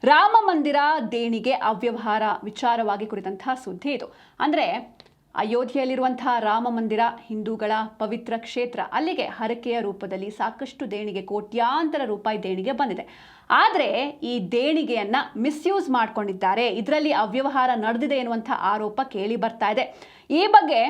ರಾಮ ಮಂದಿರ ದೇಣಿಗೆ ಅವ್ಯವಹಾರ ವಿಚಾರವಾಗಿ ಕುರಿತಂತಹ ಸುದ್ದಿ ಇದು. ಅಂದರೆ ಅಯೋಧ್ಯೆಯಲ್ಲಿರುವಂತಹ ರಾಮ ಮಂದಿರ ಹಿಂದೂಗಳ ಪವಿತ್ರ ಕ್ಷೇತ್ರ. ಅಲ್ಲಿಗೆ ಹರಕೆಯ ರೂಪದಲ್ಲಿ ಸಾಕಷ್ಟು ದೇಣಿಗೆ, ಕೋಟ್ಯಾಂತರ ರೂಪಾಯಿ ದೇಣಿಗೆ ಬಂದಿದೆ. ಆದರೆ ಈ ದೇಣಿಗೆಯನ್ನ ಮಿಸ್ಯೂಸ್ ಮಾಡ್ಕೊಂಡಿದ್ದಾರೆ, ಇದರಲ್ಲಿ ಅವ್ಯವಹಾರ ನಡೆದಿದೆ ಎನ್ನುವಂಥ ಆರೋಪ ಕೇಳಿ ಬರ್ತಾ ಇದೆ. ಈ ಬಗ್ಗೆ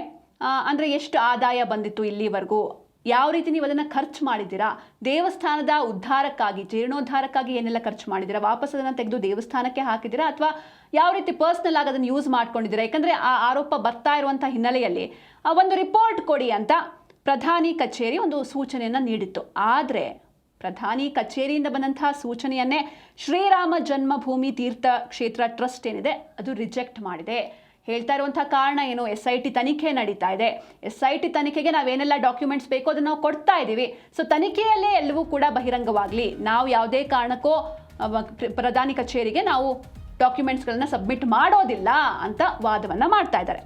ಅಂದರೆ ಎಷ್ಟು ಆದಾಯ ಬಂದಿತ್ತು ಇಲ್ಲಿವರೆಗೂ, ಯಾವ ರೀತಿ ನೀವು ಅದನ್ನು ಖರ್ಚು ಮಾಡಿದ್ದೀರಾ, ದೇವಸ್ಥಾನದ ಉದ್ಧಾರಕ್ಕಾಗಿ, ಜೀರ್ಣೋದ್ಧಾರಕ್ಕಾಗಿ ಏನೆಲ್ಲ ಖರ್ಚು ಮಾಡಿದ್ದೀರಾ, ವಾಪಸ್ ಅದನ್ನು ತೆಗೆದು ದೇವಸ್ಥಾನಕ್ಕೆ ಹಾಕಿದ್ದೀರಾ ಅಥವಾ ಯಾವ ರೀತಿ ಪರ್ಸ್ನಲ್ ಆಗಿ ಅದನ್ನು ಯೂಸ್ ಮಾಡ್ಕೊಂಡಿದ್ದೀರಾ? ಯಾಕಂದರೆ ಆ ಆರೋಪ ಬರ್ತಾ ಇರುವಂಥ ಹಿನ್ನೆಲೆಯಲ್ಲಿ ಒಂದು ರಿಪೋರ್ಟ್ ಕೊಡಿ ಅಂತ ಪ್ರಧಾನಿ ಕಚೇರಿ ಒಂದು ಸೂಚನೆಯನ್ನು ನೀಡಿತ್ತು. ಆದರೆ ಪ್ರಧಾನಿ ಕಚೇರಿಯಿಂದ ಬಂದಂತಹ ಸೂಚನೆಯನ್ನೇ ಶ್ರೀರಾಮ ಜನ್ಮಭೂಮಿ ತೀರ್ಥ ಕ್ಷೇತ್ರ ಟ್ರಸ್ಟ್ ಏನಿದೆ ಅದು ರಿಜೆಕ್ಟ್ ಮಾಡಿದೆ. ಹೇಳ್ತಾ ಇರುವಂಥ ಕಾರಣ ಏನು? SIT ತನಿಖೆ ನಡೀತಾ ಇದೆ. SIT ತನಿಖೆಗೆ ನಾವೇನೆಲ್ಲ ಡಾಕ್ಯುಮೆಂಟ್ಸ್ ಬೇಕೋ ಅದನ್ನು ನಾವು ಕೊಡ್ತಾ ಇದ್ದೀವಿ. ಸೊ ತನಿಖೆಯಲ್ಲೇ ಎಲ್ಲವೂ ಕೂಡ ಬಹಿರಂಗವಾಗಲಿ, ನಾವು ಯಾವುದೇ ಕಾರಣಕ್ಕೂ ಪ್ರಧಾನಿ ಕಚೇರಿಗೆ ನಾವು ಡಾಕ್ಯುಮೆಂಟ್ಸ್ಗಳನ್ನ ಸಬ್ಮಿಟ್ ಮಾಡೋದಿಲ್ಲ ಅಂತ ವಾದವನ್ನು ಮಾಡ್ತಾ ಇದ್ದಾರೆ.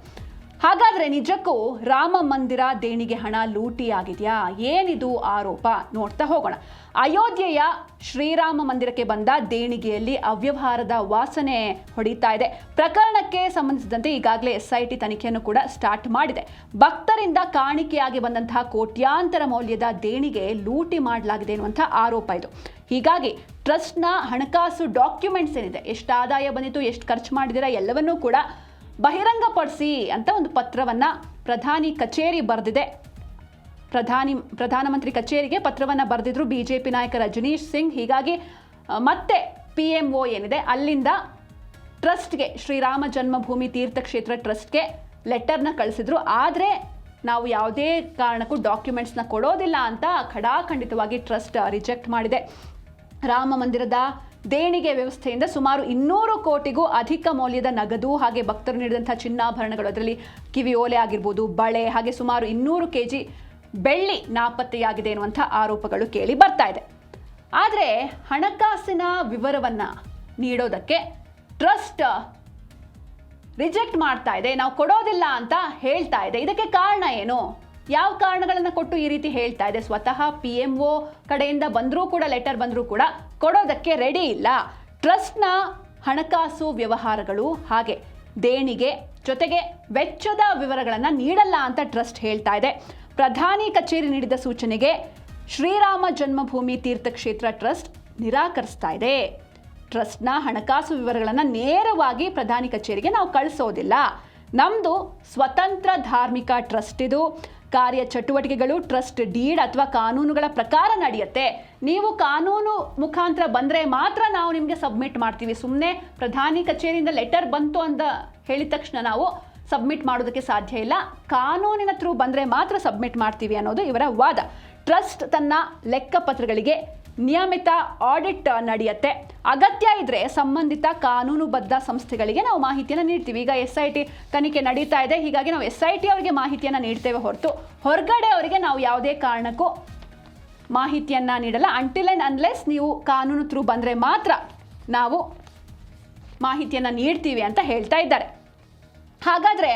ಹಾಗಾದರೆ ನಿಜಕ್ಕೂ ರಾಮ ಮಂದಿರ ದೇಣಿಗೆ ಹಣ ಲೂಟಿಯಾಗಿದೆಯಾ? ಏನಿದು ಆರೋಪ? ನೋಡ್ತಾ ಹೋಗೋಣ. ಅಯೋಧ್ಯೆಯ ಶ್ರೀರಾಮ ಮಂದಿರಕ್ಕೆ ಬಂದ ದೇಣಿಗೆಯಲ್ಲಿ ಅವ್ಯವಹಾರದ ವಾಸನೆ ಹೊಡಿತಾ ಇದೆ. ಪ್ರಕರಣಕ್ಕೆ ಸಂಬಂಧಿಸಿದಂತೆ ಈಗಾಗಲೇ SIT ತನಿಖೆಯನ್ನು ಕೂಡ ಸ್ಟಾರ್ಟ್ ಮಾಡಿದೆ. ಭಕ್ತರಿಂದ ಕಾಣಿಕೆಯಾಗಿ ಬಂದಂತಹ ಕೋಟ್ಯಾಂತರ ಮೌಲ್ಯದ ದೇಣಿಗೆ ಲೂಟಿ ಮಾಡಲಾಗಿದೆ ಎನ್ನುವಂಥ ಆರೋಪ ಇದು. ಹೀಗಾಗಿ ಟ್ರಸ್ಟ್ನ ಹಣಕಾಸು ಡಾಕ್ಯುಮೆಂಟ್ಸ್ ಏನಿದೆ, ಎಷ್ಟು ಆದಾಯ ಬಂದಿತ್ತು, ಎಷ್ಟು ಖರ್ಚು ಮಾಡಿದಿರಾ, ಎಲ್ಲವನ್ನೂ ಕೂಡ ಬಹಿರಂಗಪಡಿಸಿ ಅಂತ ಒಂದು ಪತ್ರವನ್ನು ಪ್ರಧಾನಿ ಕಚೇರಿ ಬರೆದಿದೆ. ಪ್ರಧಾನಮಂತ್ರಿ ಕಚೇರಿಗೆ ಪತ್ರವನ್ನು ಬರೆದಿದ್ರು BJP ನಾಯಕ ರಜನೀಶ್ ಸಿಂಗ್. ಹೀಗಾಗಿ ಮತ್ತೆ PMO ಏನಿದೆ ಅಲ್ಲಿಂದ ಟ್ರಸ್ಟ್ಗೆ, ಶ್ರೀರಾಮ ಜನ್ಮಭೂಮಿ ತೀರ್ಥಕ್ಷೇತ್ರ ಟ್ರಸ್ಟ್ಗೆ ಲೆಟರ್ನ ಕಳಿಸಿದ್ರು. ಆದರೆ ನಾವು ಯಾವುದೇ ಕಾರಣಕ್ಕೂ ಡಾಕ್ಯುಮೆಂಟ್ಸ್ನ ಕೊಡೋದಿಲ್ಲ ಅಂತ ಖಡಾಖಂಡಿತವಾಗಿ ಟ್ರಸ್ಟ್ ರಿಜೆಕ್ಟ್ ಮಾಡಿದೆ. ರಾಮ ಮಂದಿರದ ದೇಣಿಗೆ ವ್ಯವಸ್ಥೆಯಿಂದ ಸುಮಾರು 200 ಕೋಟಿಗೂ ಅಧಿಕ ಮೌಲ್ಯದ ನಗದು ಹಾಗೆ ಭಕ್ತರು ನೀಡಿದಂಥ ಚಿನ್ನಾಭರಣಗಳು, ಅದರಲ್ಲಿ ಕಿವಿಯೋಲೆ ಆಗಿರ್ಬೋದು, ಬಳೆ, ಹಾಗೆ ಸುಮಾರು 200 kg ಬೆಳ್ಳಿ ನಾಪತ್ತೆಯಾಗಿದೆ ಎನ್ನುವಂಥ ಆರೋಪಗಳು ಕೇಳಿ ಬರ್ತಾ ಇದೆ. ಆದರೆ ಹಣಕಾಸಿನ ವಿವರವನ್ನು ನೀಡೋದಕ್ಕೆ ಟ್ರಸ್ಟ್ ರಿಜೆಕ್ಟ್ ಮಾಡ್ತಾ ಇದೆ, ನಾವು ಕೊಡೋದಿಲ್ಲ ಅಂತ ಹೇಳ್ತಾ ಇದೆ. ಇದಕ್ಕೆ ಕಾರಣ ಏನು? ಯಾವ ಕಾರಣಗಳನ್ನು ಕೊಟ್ಟು ಈ ರೀತಿ ಹೇಳ್ತಾ ಇದೆ? ಸ್ವತಃ PMO ಕಡೆಯಿಂದ ಬಂದರೂ ಕೂಡ, ಲೆಟರ್ ಬಂದರೂ ಕೂಡ ಕೊಡೋದಕ್ಕೆ ರೆಡಿ ಇಲ್ಲ. ಟ್ರಸ್ಟ್ನ ಹಣಕಾಸು ವ್ಯವಹಾರಗಳು ಹಾಗೆ ದೇಣಿಗೆ ಜೊತೆಗೆ ವೆಚ್ಚದ ವಿವರಗಳನ್ನು ನೀಡಲ್ಲ ಅಂತ ಟ್ರಸ್ಟ್ ಹೇಳ್ತಾ ಇದೆ. ಪ್ರಧಾನಿ ಕಚೇರಿ ನೀಡಿದ ಸೂಚನೆಗೆ ಶ್ರೀರಾಮ ಜನ್ಮಭೂಮಿ ತೀರ್ಥಕ್ಷೇತ್ರ ಟ್ರಸ್ಟ್ ನಿರಾಕರಿಸ್ತಾ ಇದೆ. ಟ್ರಸ್ಟ್ನ ಹಣಕಾಸು ವಿವರಗಳನ್ನು ನೇರವಾಗಿ ಪ್ರಧಾನಿ ಕಚೇರಿಗೆ ನಾವು ಕಳಿಸೋದಿಲ್ಲ. ನಮ್ಮದು ಸ್ವತಂತ್ರ ಧಾರ್ಮಿಕ ಟ್ರಸ್ಟ್, ಇದು ಕಾರ್ಯ ಚಟುವಟಿಕೆಗಳು ಟ್ರಸ್ಟ್ ಡೀಡ್ ಅಥವಾ ಕಾನೂನುಗಳ ಪ್ರಕಾರ ನಡೆಯುತ್ತೆ. ನೀವು ಕಾನೂನು ಮುಖಾಂತರ ಬಂದರೆ ಮಾತ್ರ ನಾವು ನಿಮಗೆ ಸಬ್ಮಿಟ್ ಮಾಡ್ತೀವಿ. ಸುಮ್ಮನೆ ಪ್ರಧಾನಿ ಕಚೇರಿಯಿಂದ ಲೆಟರ್ ಬಂತು ಅಂತ ಹೇಳಿದ ತಕ್ಷಣ ನಾವು ಸಬ್ಮಿಟ್ ಮಾಡೋದಕ್ಕೆ ಸಾಧ್ಯ ಇಲ್ಲ. ಕಾನೂನಿನ ಥ್ರೂ ಬಂದರೆ ಮಾತ್ರ ಸಬ್ಮಿಟ್ ಮಾಡ್ತೀವಿ ಅನ್ನೋದು ಇವರ ವಾದ. ಟ್ರಸ್ಟ್ ತನ್ನ ಲೆಕ್ಕಪತ್ರಗಳಿಗೆ ನಿಯಮಿತ ಆಡಿಟ್ ನಡೆಯುತ್ತೆ. ಅಗತ್ಯ ಇದ್ರೆ ಸಂಬಂಧಿತ ಕಾನೂನುಬದ್ಧ ಸಂಸ್ಥೆಗಳಿಗೆ ನಾವು ಮಾಹಿತಿಯನ್ನು ನೀಡ್ತೀವಿ. ಈಗ SIT ತನಿಖೆ ನಡೀತಾ ಇದೆ, ಹೀಗಾಗಿ ನಾವು SIT ಅವರಿಗೆ ಮಾಹಿತಿಯನ್ನು ನೀಡ್ತೇವೆ ಹೊರತು ಹೊರಗಡೆ ಅವರಿಗೆ ನಾವು ಯಾವುದೇ ಕಾರಣಕ್ಕೂ ಮಾಹಿತಿಯನ್ನು ನೀಡಲ್ಲ. ಅಂಟಿಲ್ ಆ್ಯಂಡ್ ಅನ್ಲೆಸ್ ನೀವು ಕಾನೂನು ಥ್ರೂ ಬಂದರೆ ಮಾತ್ರ ನಾವು ಮಾಹಿತಿಯನ್ನು ನೀಡ್ತೀವಿ ಅಂತ ಹೇಳ್ತಾ ಇದ್ದಾರೆ. ಹಾಗಾದರೆ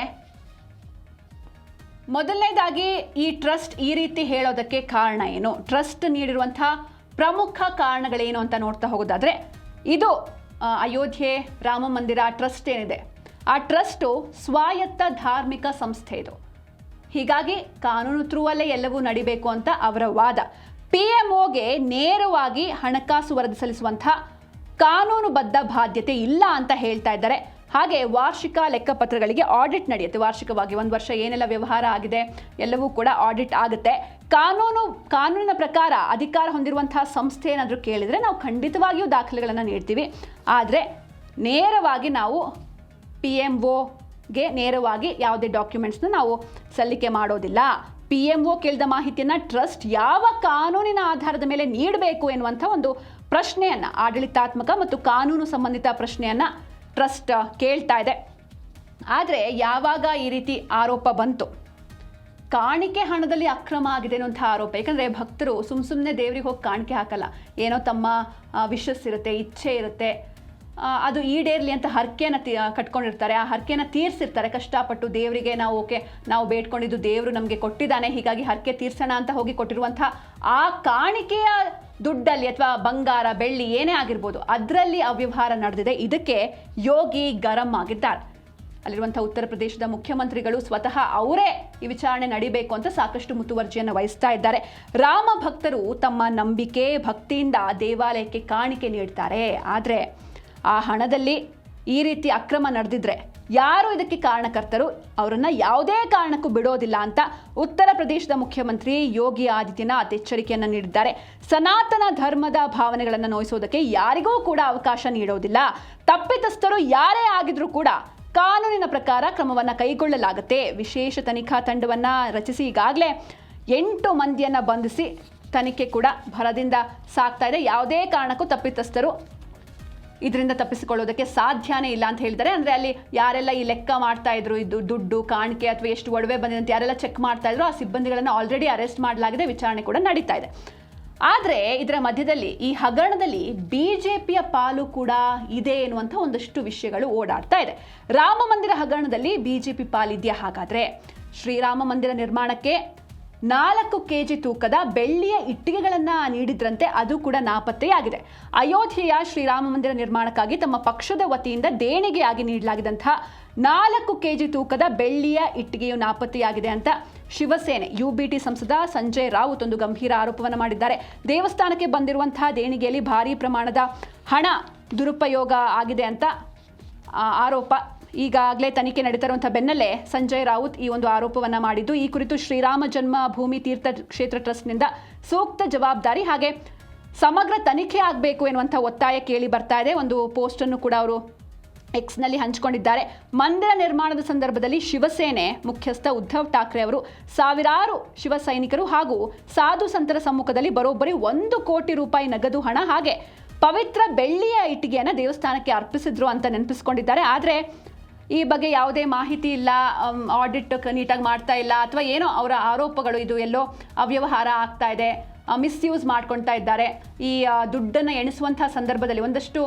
ಮೊದಲನೇದಾಗಿ ಈ ಟ್ರಸ್ಟ್ ಈ ರೀತಿ ಹೇಳೋದಕ್ಕೆ ಕಾರಣ ಏನು? ಟ್ರಸ್ಟ್ ನೀಡಿರುವಂಥ ಪ್ರಮುಖ ಕಾರಣಗಳೇನು ಅಂತ ನೋಡ್ತಾ ಹೋಗೋದಾದರೆ, ಇದು ಅಯೋಧ್ಯೆ ರಾಮ ಮಂದಿರ ಟ್ರಸ್ಟ್ ಏನಿದೆ, ಆ ಟ್ರಸ್ಟು ಸ್ವಾಯತ್ತ ಧಾರ್ಮಿಕ ಸಂಸ್ಥೆ ಇದು. ಹೀಗಾಗಿ ಕಾನೂನು ಥ್ರೂ ಅಲ್ಲೇ ಎಲ್ಲವೂ ನಡಿಬೇಕು ಅಂತ ಅವರ ವಾದ. PMOಗೆ ನೇರವಾಗಿ ಹಣಕಾಸು ವರದಿ ಸಲ್ಲಿಸುವಂಥ ಕಾನೂನುಬದ್ಧ ಬಾಧ್ಯತೆ ಇಲ್ಲ ಅಂತ ಹೇಳ್ತಾ ಇದ್ದಾರೆ. ಹಾಗೆ ವಾರ್ಷಿಕ ಲೆಕ್ಕಪತ್ರಗಳಿಗೆ ಆಡಿಟ್ ನಡೆಯುತ್ತೆ. ವಾರ್ಷಿಕವಾಗಿ 1 ವರ್ಷ ಏನೆಲ್ಲ ವ್ಯವಹಾರ ಆಗಿದೆ ಎಲ್ಲವೂ ಕೂಡ ಆಡಿಟ್ ಆಗುತ್ತೆ. ಕಾನೂನಿನ ಪ್ರಕಾರ ಅಧಿಕಾರ ಹೊಂದಿರುವಂತಹ ಸಂಸ್ಥೆ ಏನಾದರೂ ಕೇಳಿದರೆ ನಾವು ಖಂಡಿತವಾಗಿಯೂ ದಾಖಲೆಗಳನ್ನು ನೀಡ್ತೀವಿ. ಆದರೆ ನೇರವಾಗಿ ನಾವು PMOಗೆ ನೇರವಾಗಿ ಯಾವುದೇ ಡಾಕ್ಯುಮೆಂಟ್ಸ್ನ ನಾವು ಸಲ್ಲಿಕೆ ಮಾಡೋದಿಲ್ಲ. PMO ಕೇಳಿದ ಮಾಹಿತಿಯನ್ನು ಟ್ರಸ್ಟ್ ಯಾವ ಕಾನೂನಿನ ಆಧಾರದ ಮೇಲೆ ನೀಡಬೇಕು ಎನ್ನುವಂಥ ಒಂದು ಪ್ರಶ್ನೆಯನ್ನು, ಆಡಳಿತಾತ್ಮಕ ಮತ್ತು ಕಾನೂನು ಸಂಬಂಧಿತ ಪ್ರಶ್ನೆಯನ್ನು ಟ್ರಸ್ಟ್ ಕೇಳ್ತಾ ಇದೆ. ಆದರೆ ಯಾವಾಗ ಈ ರೀತಿ ಆರೋಪ ಬಂತು, ಕಾಣಿಕೆ ಹಣದಲ್ಲಿ ಅಕ್ರಮ ಆಗಿದೆ ಅನ್ನುವಂಥ ಆರೋಪ. ಯಾಕಂದರೆ ಭಕ್ತರು ಸುಮ್ಮನೆ ದೇವರಿಗೆ ಹೋಗಿ ಕಾಣಿಕೆ ಹಾಕಲ್ಲ, ಏನೋ ತಮ್ಮ ವಿಶಸ್ ಇರುತ್ತೆ, ಇಚ್ಛೆ ಇರುತ್ತೆ, ಅದು ಈಡೇರಲಿ ಅಂತ ಹರಕೆಯನ್ನು ಕಟ್ಕೊಂಡಿರ್ತಾರೆ. ಆ ಹರಕೆಯನ್ನು ತೀರಿಸಿರ್ತಾರೆ ಕಷ್ಟಪಟ್ಟು. ದೇವರಿಗೆ ನಾವು ಬೇಡ್ಕೊಂಡಿದ್ದು ದೇವರು ನಮಗೆ ಕೊಟ್ಟಿದ್ದಾನೆ, ಹೀಗಾಗಿ ಹರಕೆ ತೀರ್ಸೋಣ ಅಂತ ಹೋಗಿ ಕೊಟ್ಟಿರುವಂಥ ಆ ಕಾಣಿಕೆಯ ದುಡ್ಡಲ್ಲಿ ಅಥವಾ ಬಂಗಾರ ಬೆಳ್ಳಿ ಏನೇ ಆಗಿರ್ಬೋದು ಅದರಲ್ಲಿ ಅವ್ಯವಹಾರ ನಡೆದಿದೆ. ಇದಕ್ಕೆ ಯೋಗಿ ಗರಂ ಆಗಿದ್ದಾರೆ. ಅಲ್ಲಿರುವಂಥ ಉತ್ತರ ಪ್ರದೇಶದ ಮುಖ್ಯಮಂತ್ರಿಗಳು ಸ್ವತಃ ಅವರೇ ಈ ವಿಚಾರಣೆ ನಡಿಬೇಕು ಅಂತ ಸಾಕಷ್ಟು ಮುತುವರ್ಜಿಯನ್ನು ವಹಿಸ್ತಾ ಇದ್ದಾರೆ. ರಾಮ ಭಕ್ತರು ತಮ್ಮ ನಂಬಿಕೆ ಭಕ್ತಿಯಿಂದ ದೇವಾಲಯಕ್ಕೆ ಕಾಣಿಕೆ ನೀಡ್ತಾರೆ. ಆದರೆ ಆ ಹಣದಲ್ಲಿ ಈ ರೀತಿ ಅಕ್ರಮ ನಡೆದಿದ್ರೆ ಯಾರು ಇದಕ್ಕೆ ಕಾರಣಕರ್ತರು, ಅವರನ್ನ ಯಾವುದೇ ಕಾರಣಕ್ಕೂ ಬಿಡೋದಿಲ್ಲ ಅಂತ ಉತ್ತರ ಪ್ರದೇಶದ ಮುಖ್ಯಮಂತ್ರಿ ಯೋಗಿ ಆದಿತ್ಯನಾಥ್ ಎಚ್ಚರಿಕೆಯನ್ನು ನೀಡಿದ್ದಾರೆ. ಸನಾತನ ಧರ್ಮದ ಭಾವನೆಗಳನ್ನು ನೋಯಿಸೋದಕ್ಕೆ ಯಾರಿಗೂ ಕೂಡ ಅವಕಾಶ ನೀಡೋದಿಲ್ಲ. ತಪ್ಪಿತಸ್ಥರು ಯಾರೇ ಆಗಿದ್ರೂ ಕೂಡ ಕಾನೂನಿನ ಪ್ರಕಾರ ಕ್ರಮವನ್ನು ಕೈಗೊಳ್ಳಲಾಗುತ್ತೆ. ವಿಶೇಷ ತನಿಖಾ ತಂಡವನ್ನು ರಚಿಸಿ ಈಗಾಗಲೇ 8 ಮಂದಿಯನ್ನು ಬಂಧಿಸಿ ತನಿಖೆ ಕೂಡ ಭರದಿಂದ ಸಾಗ್ತಾ ಇದೆ. ಯಾವುದೇ ಕಾರಣಕ್ಕೂ ತಪ್ಪಿತಸ್ಥರು ಇದರಿಂದ ತಪ್ಪಿಸಿಕೊಳ್ಳೋದಕ್ಕೆ ಸಾಧ್ಯನೇ ಇಲ್ಲ ಅಂತ ಹೇಳಿದ್ದಾರೆ. ಅಂದರೆ ಅಲ್ಲಿ ಯಾರೆಲ್ಲ ಈ ಲೆಕ್ಕ ಮಾಡ್ತಾ ಇದ್ರು, ಇದು ದುಡ್ಡು ಕಾಣಿಕೆ ಅಥವಾ ಎಷ್ಟು ಒಡವೆ ಬಂದಿದೆ ಅಂತ ಯಾರೆಲ್ಲ ಚೆಕ್ ಮಾಡ್ತಾ ಇದ್ರು, ಆ ಸಿಬ್ಬಂದಿಗಳನ್ನು ಆಲ್ರೆಡಿ ಅರೆಸ್ಟ್ ಮಾಡಲಾಗಿದೆ. ವಿಚಾರಣೆ ಕೂಡ ನಡೀತಾ ಇದೆ. ಆದರೆ ಇದರ ಮಧ್ಯದಲ್ಲಿ ಈ ಹಗರಣದಲ್ಲಿ ಬಿಜೆಪಿಯ ಪಾಲು ಕೂಡ ಇದೆ ಎನ್ನುವಂಥ ಒಂದಷ್ಟು ವಿಷಯಗಳು ಓಡಾಡ್ತಾ ಇದೆ. ರಾಮ ಮಂದಿರ ಹಗರಣದಲ್ಲಿ ಬಿಜೆಪಿ ಪಾಲಿದೆಯಾ? ಹಾಗಾದ್ರೆ ಶ್ರೀರಾಮ ಮಂದಿರ ನಿರ್ಮಾಣಕ್ಕೆ 4 kg ತೂಕದ ಬೆಳ್ಳಿಯ ಇಟ್ಟಿಗೆಗಳನ್ನು ನೀಡಿದ್ರಂತೆ, ಅದು ಕೂಡ ನಾಪತ್ತೆಯಾಗಿದೆ. ಅಯೋಧ್ಯೆಯ ಶ್ರೀರಾಮ ಮಂದಿರ ನಿರ್ಮಾಣಕ್ಕಾಗಿ ತಮ್ಮ ಪಕ್ಷದ ವತಿಯಿಂದ ದೇಣಿಗೆಯಾಗಿ ನೀಡಲಾಗಿದ್ದಂತಹ 4 kg ತೂಕದ ಬೆಳ್ಳಿಯ ಇಟ್ಟಿಗೆಯು ನಾಪತ್ತೆಯಾಗಿದೆ ಅಂತ ಶಿವಸೇನೆ UBT ಸಂಸದ ಸಂಜಯ್ ರಾವುತ್ ಒಂದು ಗಂಭೀರ ಆರೋಪವನ್ನು ಮಾಡಿದ್ದಾರೆ. ದೇವಸ್ಥಾನಕ್ಕೆ ಬಂದಿರುವಂತಹ ದೇಣಿಗೆಯಲ್ಲಿ ಭಾರೀ ಪ್ರಮಾಣದ ಹಣ ದುರುಪಯೋಗ ಆಗಿದೆ ಅಂತ ಆರೋಪ. ಈಗಾಗಲೇ ತನಿಖೆ ನಡೀತಾ ಇರುವಂತಹ ಬೆನ್ನಲ್ಲೇ ಸಂಜಯ್ ರಾವುತ್ ಈ ಒಂದು ಆರೋಪವನ್ನು ಮಾಡಿದ್ದು. ಈ ಕುರಿತು ಶ್ರೀರಾಮ ಜನ್ಮ ಭೂಮಿ ತೀರ್ಥ ಕ್ಷೇತ್ರ ಟ್ರಸ್ಟ್ನಿಂದ ಸೂಕ್ತ ಜವಾಬ್ದಾರಿ ಹಾಗೆ ಸಮಗ್ರ ತನಿಖೆ ಆಗಬೇಕು ಎನ್ನುವಂಥ ಒತ್ತಾಯ ಕೇಳಿ ಬರ್ತಾ ಇದೆ. ಒಂದು ಪೋಸ್ಟನ್ನು ಕೂಡ ಅವರು ಎಕ್ಸ್ನಲ್ಲಿ ಹಂಚಿಕೊಂಡಿದ್ದಾರೆ. ಮಂದಿರ ನಿರ್ಮಾಣದ ಸಂದರ್ಭದಲ್ಲಿ ಶಿವಸೇನೆ ಮುಖ್ಯಸ್ಥ ಉದ್ಧವ್ ಠಾಕ್ರೆ ಅವರು ಸಾವಿರಾರು ಶಿವ ಸೈನಿಕರು ಹಾಗೂ ಸಾಧು ಸಂತರ ಸಮ್ಮುಖದಲ್ಲಿ ಬರೋಬ್ಬರಿ 1 ಕೋಟಿ ರೂಪಾಯಿ ನಗದು ಹಣ ಹಾಗೆ ಪವಿತ್ರ ಬೆಳ್ಳಿಯ ಇಟ್ಟಿಗೆಯನ್ನು ದೇವಸ್ಥಾನಕ್ಕೆ ಅರ್ಪಿಸಿದ್ರು ಅಂತ ನೆನಪಿಸ್ಕೊಂಡಿದ್ದಾರೆ. ಆದರೆ ಈ ಬಗ್ಗೆ ಯಾವುದೇ ಮಾಹಿತಿ ಇಲ್ಲ, ಆಡಿಟ್ ನೀಟಾಗಿ ಮಾಡ್ತಾ ಇಲ್ಲ ಅಥವಾ ಏನೋ ಅವರ ಆರೋಪಗಳು, ಇದು ಎಲ್ಲೋ ಅವ್ಯವಹಾರ ಆಗ್ತಾ ಇದೆ, ಮಿಸ್ಯೂಸ್ ಮಾಡ್ಕೊಳ್ತಾ ಇದ್ದಾರೆ. ಈ ದುಡ್ಡನ್ನು ಎಣಿಸುವಂಥ ಸಂದರ್ಭದಲ್ಲಿ ಒಂದಷ್ಟು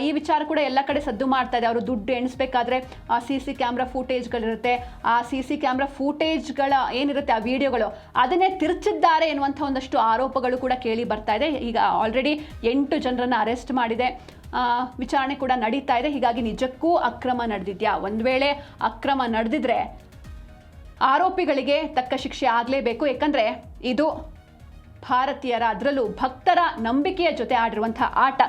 ಈ ವಿಚಾರ ಕೂಡ ಎಲ್ಲ ಕಡೆ ಸದ್ದು ಮಾಡ್ತಾ ಇದೆ. ಅವರು ದುಡ್ಡು ಎಣಿಸ್ಬೇಕಾದ್ರೆ CC ಕ್ಯಾಮ್ರಾ ಫೂಟೇಜ್ಗಳಿರುತ್ತೆ, ಆ CC ಕ್ಯಾಮ್ರಾ ಫೂಟೇಜ್ಗಳ ಏನಿರುತ್ತೆ ಆ ವಿಡಿಯೋಗಳು ಅದನ್ನೇ ತಿರ್ಚಿದ್ದಾರೆ ಎನ್ನುವಂಥ ಒಂದಷ್ಟು ಆರೋಪಗಳು ಕೂಡ ಕೇಳಿ ಬರ್ತಾ ಇದೆ. ಈಗ ಆಲ್ರೆಡಿ 8 ಜನರನ್ನು ಅರೆಸ್ಟ್ ಮಾಡಿದೆ. ವಿಚಾರಣೆ ಕೂಡ ನಡೀತಾ ಇದೆ. ಹೀಗಾಗಿ ನಿಜಕ್ಕೂ ಅಕ್ರಮ ನಡೆದಿದ್ಯಾ? ಒಂದು ವೇಳೆ ಅಕ್ರಮ ನಡೆದಿದ್ರೆ ಆರೋಪಿಗಳಿಗೆ ತಕ್ಕ ಶಿಕ್ಷೆ ಆಗಲೇಬೇಕು. ಯಾಕಂದರೆ ಇದು ಭಾರತೀಯರ ಅದರಲ್ಲೂ ಭಕ್ತರ ನಂಬಿಕೆಯ ಜೊತೆ ಆಡಿರುವಂಥ ಆಟ.